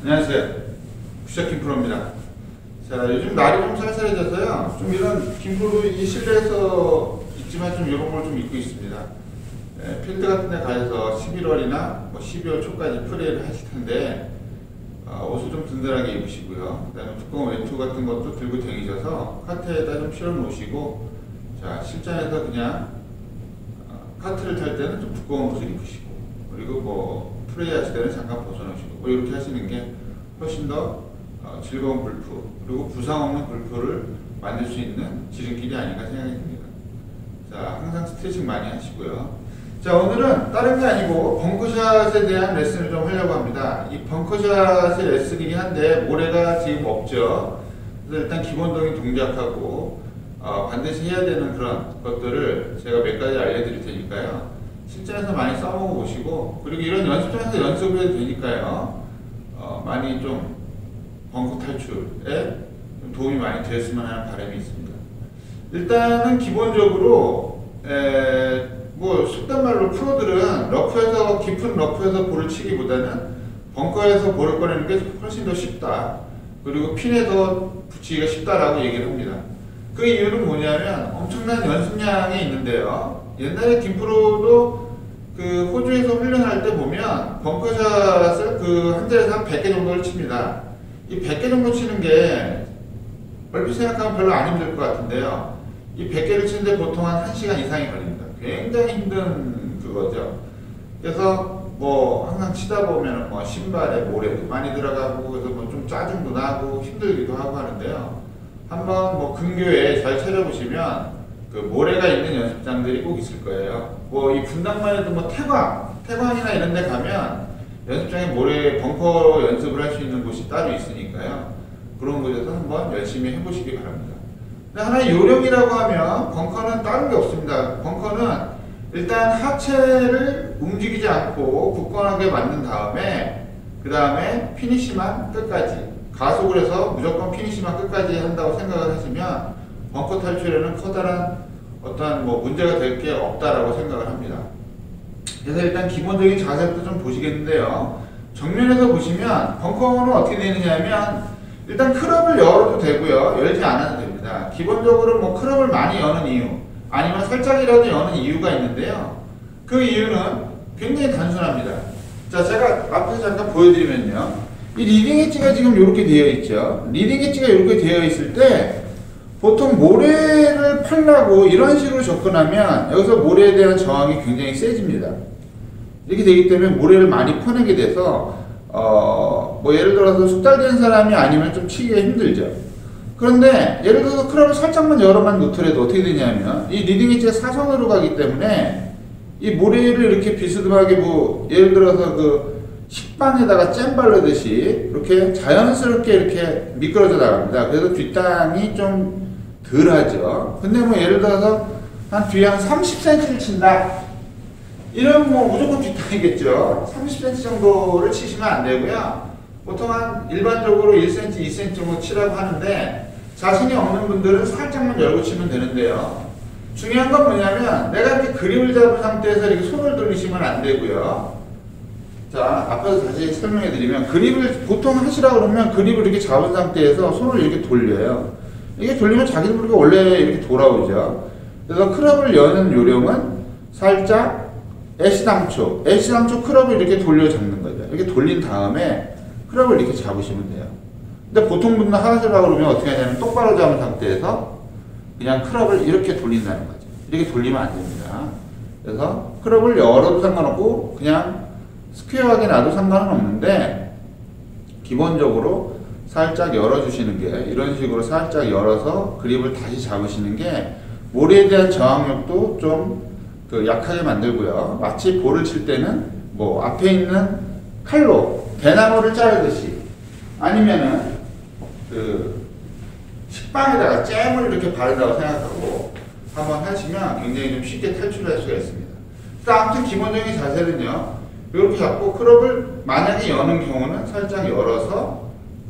안녕하세요. 푸셔 김프로입니다. 자, 요즘 날이 좀 쌀쌀해져서요. 좀 이런 김프로 이 실내에서 있지만 좀 이런 걸 좀 입고 있습니다. 필드 같은 데 가서 11월이나 뭐 12월 초까지 프레이를 하실 텐데, 옷을 좀 든든하게 입으시고요. 그 다음에 두꺼운 외투 같은 것도 들고 다니셔서 카트에다 좀 실어 놓으시고, 자, 실전에서 그냥 카트를 탈 때는 좀 두꺼운 옷을 입으시고, 그리고 뭐 프레이 하실 때는 잠깐 벗어놓으시고, 뭐 이렇게 하시는 게 훨씬 더 즐거운 골프, 그리고 부상 없는 골프를 만들 수 있는 지름길이 아닌가 생각이 듭니다. 자, 항상 스트레칭 많이 하시고요. 자, 오늘은 다른 게 아니고 벙커샷에 대한 레슨을 좀 하려고 합니다. 이 벙커샷의 레슨이긴 한데 모래가 지금 없죠. 그래서 일단 기본적인 동작하고 반드시 해야 되는 그런 것들을 제가 몇 가지 알려드릴 테니까요. 실전에서 많이 써먹어 보시고, 그리고 이런 연습장에서 연습을 해도 되니까요. 많이 좀 벙커 탈출에 도움이 많이 되었으면 하는 바람이 있습니다. 일단은 기본적으로 뭐 속된 말로 프로들은 러프에서, 깊은 러프에서 볼을 치기보다는 벙커에서 볼을 꺼내는 게 훨씬 더 쉽다, 그리고 핀에서 붙이기가 쉽다라고 얘기를 합니다. 그 이유는 뭐냐면 엄청난 연습량이 있는데요. 옛날에 김프로도 그 호주에서 훈련할 때 보면 벙커샷을 그 한 자리에서 한 100개 정도를 칩니다. 이 100개 정도 치는 게 얼핏 생각하면 별로 안 힘들 것 같은데요. 이 100개를 치는데 보통 한 1시간 이상이 걸립니다. 굉장히 힘든 그거죠. 그래서 뭐 항상 치다 보면 뭐 신발에 모래도 많이 들어가고, 그래서 뭐 좀 짜증도 나고 힘들기도 하고 하는데요. 한번 뭐 근교에 잘 찾아보시면 그 모래가 있는 연습장들이 꼭 있을 거예요. 뭐 이 분당만 해도 뭐 태광이나 이런 데 가면 연습장에 모래 벙커 연습을 할 수 있는 곳이 따로 있으니까요. 그런 곳에서 한번 열심히 해보시기 바랍니다. 근데 하나의 요령이라고 하면 벙커는 다른 게 없습니다. 벙커는 일단 하체를 움직이지 않고 굳건하게 만든 다음에 그 다음에 피니시만 끝까지, 가속을 해서 무조건 피니시만 끝까지 한다고 생각을 하시면 벙커 탈출에는 커다란 어떠한 뭐 문제가 될 게 없다라고 생각을 합니다. 그래서 일단 기본적인 자세부터 좀 보시겠는데요. 정면에서 보시면 벙커는 어떻게 되느냐면 일단 클럽을 열어도 되고요, 열지 않아도 됩니다. 기본적으로 뭐 클럽을 많이 여는 이유, 아니면 살짝이라도 여는 이유가 있는데요. 그 이유는 굉장히 단순합니다. 자, 제가 앞에서 잠깐 보여드리면요. 이 리딩 엣지가 지금 이렇게 되어 있죠. 리딩 엣지가 이렇게 되어 있을 때 보통 모래를 팔라고 이런 식으로 접근하면 여기서 모래에 대한 저항이 굉장히 세집니다. 이렇게 되기 때문에 모래를 많이 퍼내게 돼서 뭐 예를 들어서 숙달된 사람이 아니면 좀 치기가 힘들죠. 그런데 예를 들어서 클럽을 살짝만 열어만 놓더라도 어떻게 되냐면 이 리딩 엣지가 사선으로 가기 때문에 이 모래를 이렇게 비스듬하게 뭐 예를 들어서 그 식빵에다가 잼 바르듯이 이렇게 자연스럽게 이렇게 미끄러져 나갑니다. 그래서 뒷땅이 좀 덜하죠. 근데 뭐 예를 들어서 한 뒤에 한 30cm를 친다, 이러면 뭐 무조건 뒷땅이겠죠. 30cm 정도를 치시면 안 되고요. 보통 한 일반적으로 1cm, 2cm 정도 치라고 하는데 자신이 없는 분들은 살짝만 열고 치면 되는데요. 중요한 건 뭐냐면 내가 이렇게 그립을 잡은 상태에서 이렇게 손을 돌리시면 안 되고요. 자, 앞에서 다시 설명해 드리면 그립을 보통 하시라고 그러면 그립을 이렇게 잡은 상태에서 손을 이렇게 돌려요. 이게 돌리면 자기 모르게 원래 이렇게 돌아오죠. 그래서 클럽을 여는 요령은 살짝 애시당초 클럽을 이렇게 돌려 잡는 거죠. 이렇게 돌린 다음에 클럽을 이렇게 잡으시면 돼요. 근데 보통 분들 하시라고 그러면 어떻게 하냐면 똑바로 잡은 상태에서 그냥 클럽을 이렇게 돌린다는 거죠. 이렇게 돌리면 안 됩니다. 그래서 클럽을 열어도 상관없고 그냥 스퀘어하게 놔도 상관은 없는데 기본적으로 살짝 열어주시는 게, 이런 식으로 살짝 열어서 그립을 다시 잡으시는 게 모래에 대한 저항력도 좀 약하게 만들고요. 마치 볼을 칠 때는 뭐 앞에 있는 칼로 대나무를 자르듯이 아니면은 그 식빵에다가 잼을 이렇게 바른다고 생각하고 한번 하시면 굉장히 좀 쉽게 탈출할 수가 있습니다. 아무튼 기본적인 자세는요, 이렇게 잡고 클럽을 만약에 여는 경우는 살짝 열어서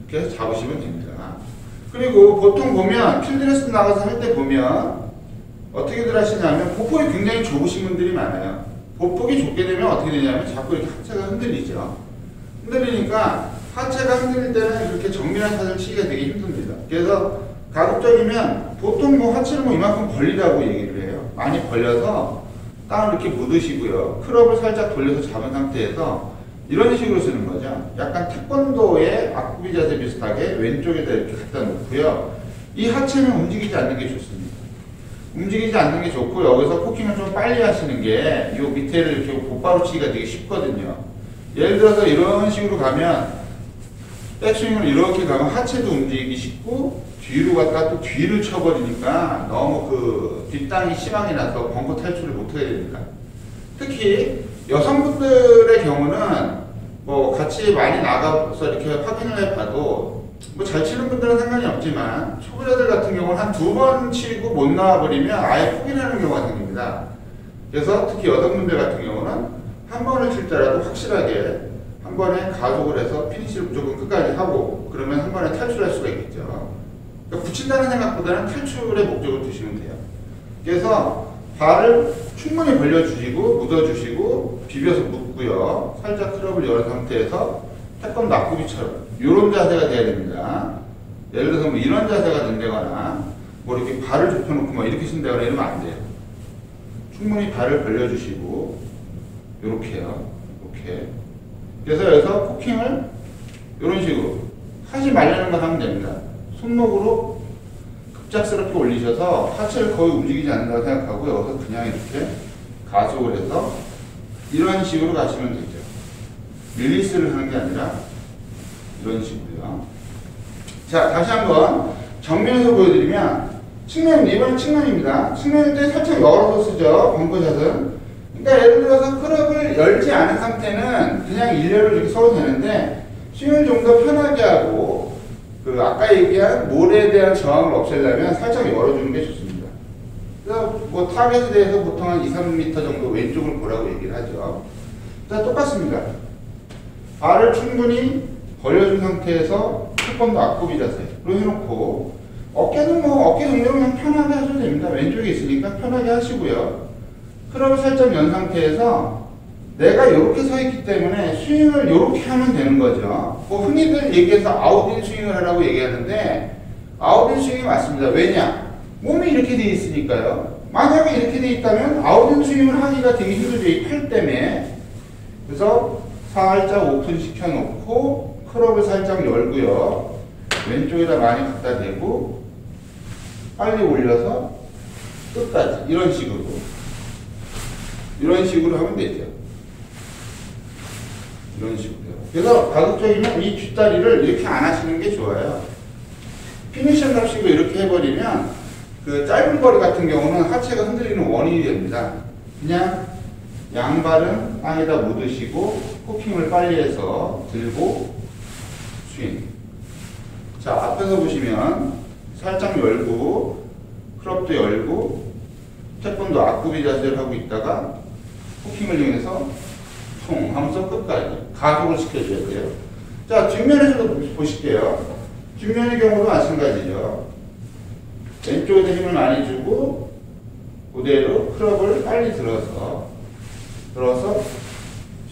이렇게 잡으시면 됩니다. 그리고 보통 보면 필드 레슨 나가서 할 때 보면 어떻게들 하시냐면 보폭이 굉장히 좁으신 분들이 많아요. 보폭이 좁게 되면 어떻게 되냐면 자꾸 이렇게 하체가 흔들리죠. 흔들리니까 하체가 흔들릴 때는 이렇게 정밀한 탓을 치기가 되게 힘듭니다. 그래서 가급적이면 보통 뭐 하체를 뭐 이만큼 벌리라고 얘기를 해요. 많이 벌려서 땅을 이렇게 묻으시고요. 크롭을 살짝 돌려서 잡은 상태에서 이런 식으로 쓰는 거죠. 약간 태권도의 앞구비 자세 비슷하게 왼쪽에다 이렇게 갖다 놓고요. 이 하체는 움직이지 않는 게 좋습니다. 움직이지 않는 게 좋고 여기서 코킹을 좀 빨리 하시는 게 이 밑에를 이렇게 곧바로 치기가 되게 쉽거든요. 예를 들어서 이런 식으로 가면 백스윙을 이렇게 가면 하체도 움직이기 쉽고 뒤로 갔다가 또 뒤를 쳐버리니까 너무 그 뒷땅이 심하게 나서 벙커 탈출을 못하게 됩니다. 특히 여성분들의 경우는 뭐 같이 많이 나가서 이렇게 확인을 해봐도 뭐 잘 치는 분들은 상관이 없지만 초보자들 같은 경우는 한 2번 치고 못 나와버리면 아예 포기하는 경우가 생깁니다. 그래서 특히 여성분들 같은 경우는 한 번을 칠 때라도 확실하게 한 번에 가속을 해서 피니시를 무조건 끝까지 하고 그러면 한 번에 탈출할 수가 있겠죠. 그러니까 붙인다는 생각보다는 탈출의 목적을 두시면 돼요. 그래서 발을 충분히 벌려주시고 묻어주시고 비벼서 묶고요. 살짝 크롭을 열은 상태에서 태권도 앞구비처럼 이런 자세가 돼야 됩니다. 예를 들어서 뭐 이런 자세가 된다거나 뭐 이렇게 발을 좁혀놓고 막 이렇게 쓴다거나 이러면 안 돼요. 충분히 발을 벌려주시고 이렇게요. 이렇게. 그래서 여기서 코킹을 이런 식으로 하지 말라는 거 하면 됩니다. 손목으로 급작스럽게 올리셔서 하체를 거의 움직이지 않는다고 생각하고 여기서 그냥 이렇게 가속을 해서 이런 식으로 가시면 되죠. 릴리스를 하는 게 아니라 이런 식으로요. 자, 다시 한번 정면에서 보여드리면 측면, 이번엔 측면입니다. 측면일 때 살짝 열어서 쓰죠. 벙커샷은. 그러니까 예를 들어서 클럽을 열지 않은 상태는 그냥 일렬로 이렇게 써도 되는데 스윙을 좀 더 편하게 하고 그 아까 얘기한 몰에 대한 저항을 없애려면 살짝 열어주는 게 좋습니다. 그래서 뭐 타겟에 대해서 보통 한 2, 3m 정도 왼쪽을 보라고 얘기를 하죠. 자, 똑같습니다. 발을 충분히 벌려준 상태에서 태권도 앞구비 자세로 해놓고 어깨는 뭐 어깨 정도는 그냥 편하게 하셔도 됩니다. 왼쪽에 있으니까 편하게 하시고요. 클럽을 살짝 연 상태에서 내가 이렇게 서 있기 때문에 스윙을 이렇게 하면 되는 거죠. 뭐 흔히들 얘기해서 아웃인 스윙을 하라고 얘기하는데 아웃인 스윙이 맞습니다. 왜냐? 몸이 이렇게 돼 있으니까요. 만약에 이렇게 돼 있다면 아웃인 스윙을 하기가 되게 힘들죠. 이 팔 때문에. 그래서 살짝 오픈 시켜놓고 클럽을 살짝 열고요. 왼쪽에다 많이 갖다 대고 빨리 올려서 끝까지 이런 식으로 하면 되죠. 이런 식으로요. 그래서 가급적이면 이 뒷다리를 이렇게 안 하시는 게 좋아요. 피니셔 잡시고 이렇게 해버리면 그 짧은 거리 같은 경우는 하체가 흔들리는 원인이 됩니다. 그냥 양발은 땅에다 묻으시고 코킹을 빨리 해서 들고 스윙. 자, 앞에서 보시면 살짝 열고 클럽도 열고 태권도 앞구비 자세를 하고 있다가 코킹을 이용해서 퉁 하면서 끝까지 가속을 시켜줘야 돼요. 자, 뒷면에서도 보실게요. 뒷면의 경우도 마찬가지죠. 왼쪽에도 힘을 많이 주고 그대로 클럽을 빨리 들어서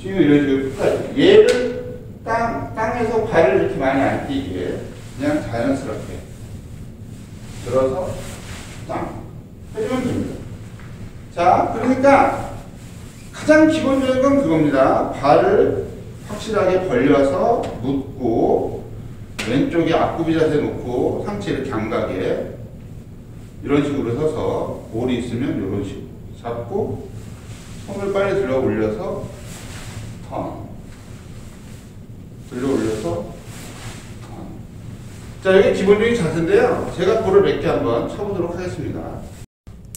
스윙을 이런 식으로 끝까지. 얘를 땅에서 발을 이렇게 많이 안 띄게 그냥 자연스럽게 들어서 땅 해주면 됩니다. 자, 그러니까 가장 기본적인 건 그겁니다. 발을 확실하게 벌려서 묶고 왼쪽에 앞구비 자세 놓고 상체 이렇게 감각에 이런 식으로 서서 볼이 있으면 이런 식으로 잡고 손을 빨리 들어 올려서 턴 들어 올려서 턴. 자, 여기 기본적인 자세인데요. 제가 볼을 몇 개 한번 쳐보도록 하겠습니다.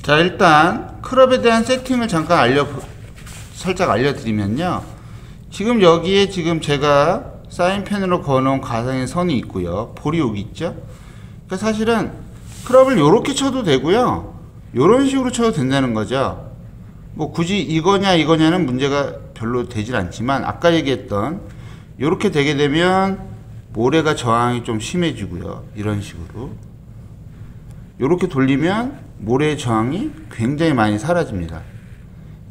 자, 일단 클럽에 대한 세팅을 잠깐 살짝 알려드리면요. 지금 여기에 지금 제가 사인펜으로 그어놓은 가상의 선이 있고요. 볼이 여기 있죠. 그러니까 사실은 클럽을 이렇게 쳐도 되고요. 이런 식으로 쳐도 된다는 거죠. 뭐 굳이 이거냐는 문제가 별로 되질 않지만 아까 얘기했던 이렇게 되게 되면 모래가 저항이 좀 심해지고요. 이런 식으로 이렇게 돌리면 모래의 저항이 굉장히 많이 사라집니다.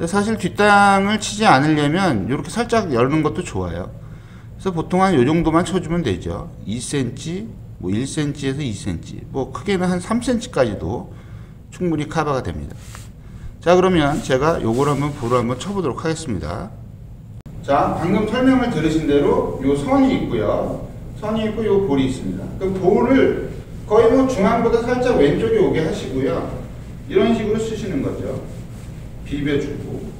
사실 뒷땅을 치지 않으려면 이렇게 살짝 여는 것도 좋아요. 그래서 보통 한 요 정도만 쳐주면 되죠. 2cm, 뭐 1cm에서 2cm, 뭐 크게는 한 3cm까지도 충분히 커버가 됩니다. 자, 그러면 제가 요걸 한번 볼을 한번 쳐보도록 하겠습니다. 자, 방금 설명을 들으신 대로 요 선이 있고요. 선이 있고 요 볼이 있습니다. 그럼 볼을 거의 뭐 중앙보다 살짝 왼쪽에 오게 하시고요. 이런 식으로 쓰시는 거죠. 비벼주고.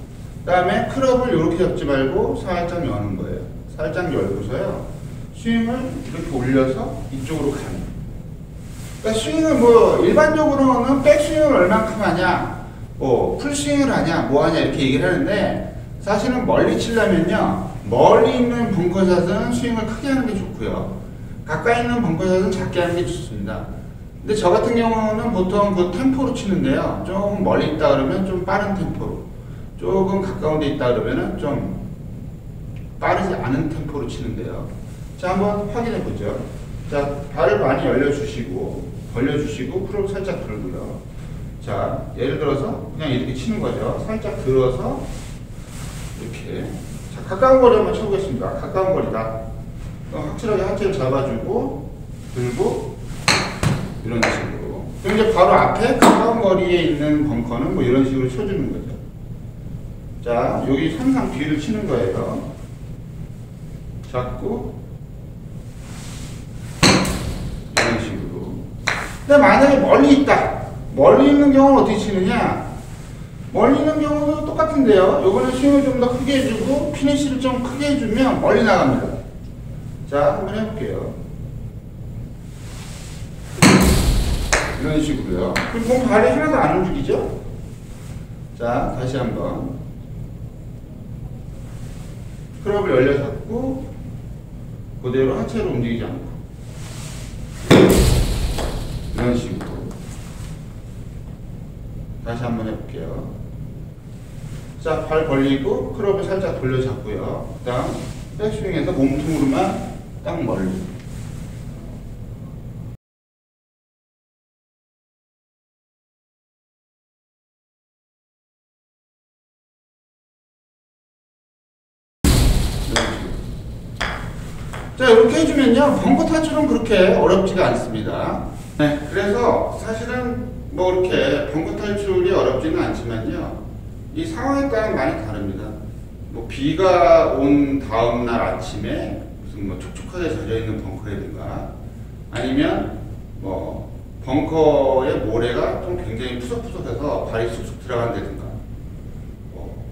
그 다음에 클럽을 이렇게 잡지 말고 살짝 여는 거예요. 살짝 열고서요. 스윙을 이렇게 올려서 이쪽으로 가는 거예요. 그러니까 스윙을 뭐 일반적으로는 백스윙을 얼만큼 하냐, 뭐 풀스윙을 하냐, 뭐 하냐 이렇게 얘기를 하는데 사실은 멀리 치려면요. 멀리 있는 벙커샷은 스윙을 크게 하는 게 좋고요. 가까이 있는 벙커샷은 작게 하는 게 좋습니다. 근데 저 같은 경우는 보통 그 템포로 치는데요. 좀 멀리 있다 그러면 좀 빠른 템포로, 조금 가까운 데 있다 그러면은 좀 빠르지 않은 템포로 치는데요. 자, 한번 확인해 보죠. 자, 발을 많이 열려주시고, 벌려주시고, 풀을 살짝 들고요. 자, 예를 들어서 그냥 이렇게 치는 거죠. 살짝 들어서, 이렇게. 자, 가까운 거리 한번 쳐보겠습니다. 가까운 거리다. 확실하게 하체를 잡아주고, 들고, 이런 식으로. 그럼 이제 바로 앞에 가까운 거리에 있는 벙커는 뭐 이런 식으로 쳐주는 거죠. 자, 여기 항상 뒤를 치는 거예요. 잡고, 이런 식으로. 근데 만약에 멀리 있다. 멀리 있는 경우는 어떻게 치느냐? 멀리 있는 경우도 똑같은데요. 요번에 스윙을 좀 더 크게 해주고, 피니쉬를 좀 크게 해주면 멀리 나갑니다. 자, 한번 해볼게요. 이런 식으로요. 그럼 몸 발이 하나도 안 움직이죠? 자, 다시 한번. 클럽을 열려 잡고, 그대로 하체로 움직이지 않고. 이런 식으로. 다시 한번 해볼게요. 자, 발 벌리고, 클럽을 살짝 돌려 잡고요. 그 다음, 백스윙에서 몸통으로만 딱 멀리. 자, 이렇게 해주면요, 벙커 탈출은 그렇게 어렵지가 않습니다. 네, 그래서 사실은 뭐 이렇게 벙커 탈출이 어렵지는 않지만요, 이 상황에 따라 많이 다릅니다. 뭐 비가 온 다음날 아침에 무슨 뭐 촉촉하게 젖어있는 벙커라든가, 아니면 뭐 벙커의 모래가 좀 굉장히 푸석푸석해서 발이 쑥쑥 들어간다든가,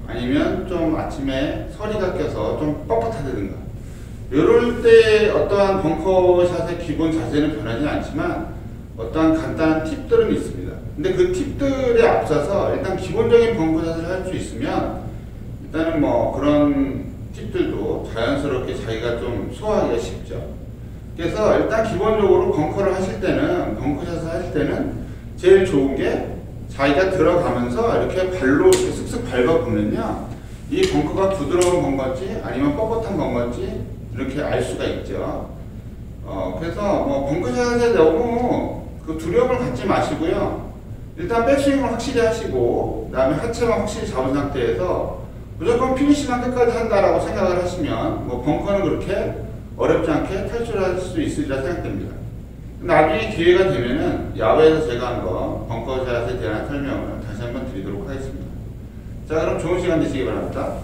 아니면 좀 아침에 서리가 껴서 좀 뻣뻣하다든가, 이럴 때 어떠한 벙커샷의 기본 자세는 변하지 않지만 어떠한 간단한 팁들은 있습니다. 근데 그 팁들에 앞서서 일단 기본적인 벙커샷을 할 수 있으면 일단은 뭐 그런 팁들도 자연스럽게 자기가 좀 소화하기가 쉽죠. 그래서 일단 기본적으로 벙커를 하실 때는, 벙커샷을 하실 때는 제일 좋은 게 자기가 들어가면서 이렇게 발로 이렇게 쓱쓱 밟아보면요, 이 벙커가 부드러운 벙커인지 아니면 뻣뻣한 벙커인지 이렇게 알 수가 있죠. 그래서 뭐 벙커샷에 너무 그 두려움을 갖지 마시고요. 일단 백스윙을 확실히 하시고, 그 다음에 하체만 확실히 잡은 상태에서 무조건 피니시만 끝까지 한다라고 생각을 하시면 뭐 벙커는 그렇게 어렵지 않게 탈출할 수 있으리라 생각됩니다. 나중에 기회가 되면은 야외에서 제가 한번 벙커샷에 대한 설명을 다시 한번 드리도록 하겠습니다. 자, 그럼 좋은 시간 되시기 바랍니다.